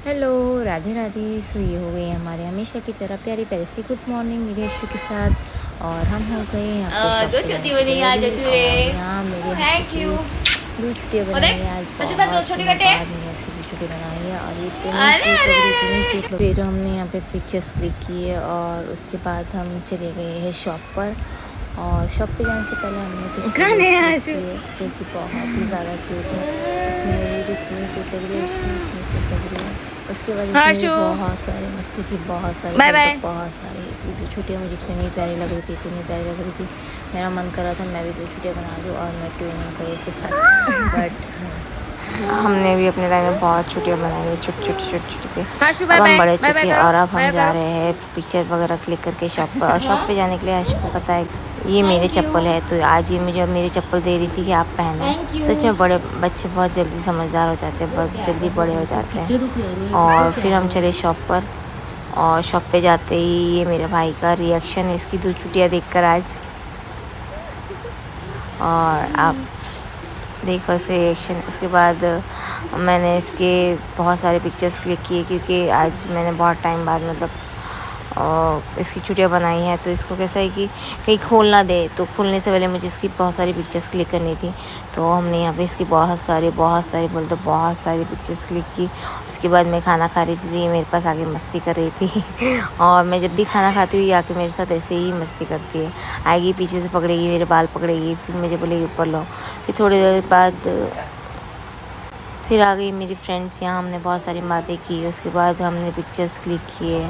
Hello, Radhe Radhe. सो ये हो गई हमारे हमेशा की तरह प्यारी प्यारी सी गुड मॉर्निंग मेरे यशु के साथ। और हम हो गए यहाँ पे शॉप दो पे छोटी जाने बनी के आज लिए अचूरे। और यहाँ मेरे हंसू थैंक की यू। 2 छुट्टियाँ और बनाई देख है आज। अचू का 2 बहुत छोटे दिनों कटे। बाद मैंने इसकी 2 छुट्टी बनाई है और ये इतनी अरे क्यूट अरे लग रही अरे थी, इतनी अरे क्यूट लग। फिर हमने यहाँ पे पिक्चर्स क्लिक किए और उसके बाद हम चले गए हैं शॉप पर। और शॉप पे जाने से पहले हमने कुछ वीडियोस क्लिक किए जो कि बहुत ही ज़्यादा क्यूट है। इसमें मेरी इतनी क्यूट लग रही है, इतनी क्यूट लग रही है। उसके बाद इसने भी हर्षु बहुत सारे मस्ती की, बहुत सारे बाय बाय। मतलब बहुत सारे। इसलिए 2 छुट्टियाँ मुझे इतनी प्यारी लग रही थी, इतनी प्यारी लग रही थी। मेरा मन कर रहा था मैं भी 2 छुट्टियाँ बना दूँ और मैं ट्विनिंग करूँ इसके साथ। बट हमने भी अपने टाइम में बहुत छुट्टियाँ बनाई है, छोटी थी। हर्षु अब बाय हम बाय बड़े बाय बाय चुके करो और अब हम बाय जा करो। रहे हैं पिक्चर वगैरह क्लिक करके शॉप पर। और शॉप पे जाने के लिए हर्षु को पता है ये मेरे चप्पल है, तो आज ये मुझे मेरी चप्पल दे रही थी कि आप पहने। सच में बड़े बच्चे बहुत जल्दी समझदार हो जाते हैं, बहुत जल्दी बड़े हो जाते हैं। और फिर हम चले शॉप पर और शॉप पे जाते ही ये मेरे भाई का रिएक्शन इसकी 2 छुट्टियाँ देखकर आज। और आप देखो इसका रिएक्शन। उसके बाद मैंने इसके बहुत सारे पिक्चर्स क्लिक किए क्योंकि आज मैंने बहुत टाइम बाद मतलब इसकी छुट्टियाँ बनाई हैं। तो इसको कैसा है कि कहीं खोल ना दे, तो खोलने से पहले मुझे इसकी बहुत सारी पिक्चर्स क्लिक करनी थी। तो हमने यहाँ पे इसकी बहुत सारी बोल तो बहुत सारी पिक्चर्स क्लिक की। उसके बाद मैं खाना खा रही थी, ये मेरे पास आके मस्ती कर रही थी। और मैं जब भी खाना खाती हूँ ये आके मेरे साथ ऐसे ही मस्ती करती है। आएगी पीछे से पकड़ेगी, मेरे बाल पकड़ेगी, फिर मुझे बोलेगी ऊपर लो। फिर थोड़ी देर बाद फिर आ गई मेरी फ्रेंड्स, यहाँ हमने बहुत सारी बातें की। उसके बाद हमने पिक्चर्स क्लिक किए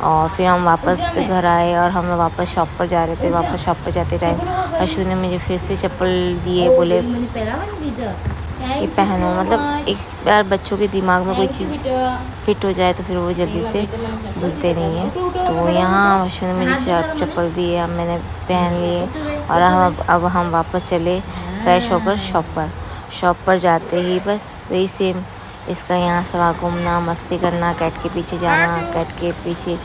और फिर हम वापस घर आए और हम वापस शॉप पर जा रहे थे। वापस शॉप पर जाते टाइम अशु ने मुझे फिर से चप्पल दिए, बोले ये पहनो। मतलब एक बार बच्चों के दिमाग में कोई चीज़ फिट हो जाए तो फिर वो जल्दी से भूलते नहीं हैं। तो यहाँ अशु ने मुझे चप्पल दी है, मैंने पहन लिए और अब हम वापस चले फ्रेश होकर शॉप पर जाते ही बस वही सेम इसका यहाँ सवा घूमना, मस्ती करना, कैट के पीछे जाना, कैट के पीछे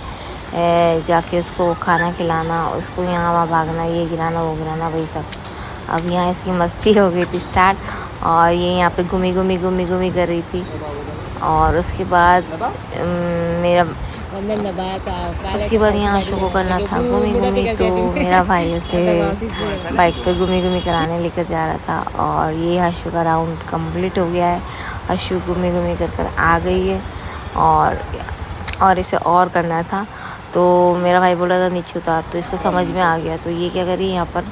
जाके उसको खाना खिलाना, उसको यहाँ वहाँ भागना, ये गिराना वो गिराना, वही सब। अब यहाँ इसकी मस्ती हो गई थी स्टार्ट और ये यहाँ पे घूमी कर रही थी। और उसके बाद उसके बाद यहाँ आशु को करना था घूमी, तो मेरा भाई उसे बाइक पे घूमी कराने लेकर जा रहा था। और ये आशु का राउंड कंप्लीट हो गया है। आशु घूमी कर आ गई है और इसे और करना था। तो मेरा भाई बोला था नीचे उतार, तो इसको समझ में आ गया। तो ये क्या कर रही है, यहाँ पर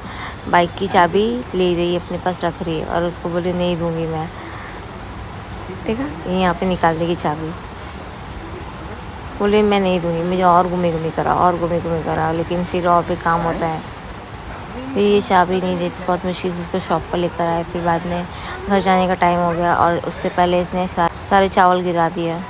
बाइक की चाबी ले रही है, अपने पास रख रही है और उसको बोले नहीं दूँगी मैं। देखा, ये यहाँ पे निकाल देगी चाबी, बोले मैं नहीं दूँगी, मुझे और घूमी करा। लेकिन फिर और भी काम होता है, फिर ये चाबी नहीं देती, बहुत मुश्किल से उसको शॉप पर लेकर आए। फिर बाद में घर जाने का टाइम हो गया और उससे पहले इसने सारे चावल गिरा दिया।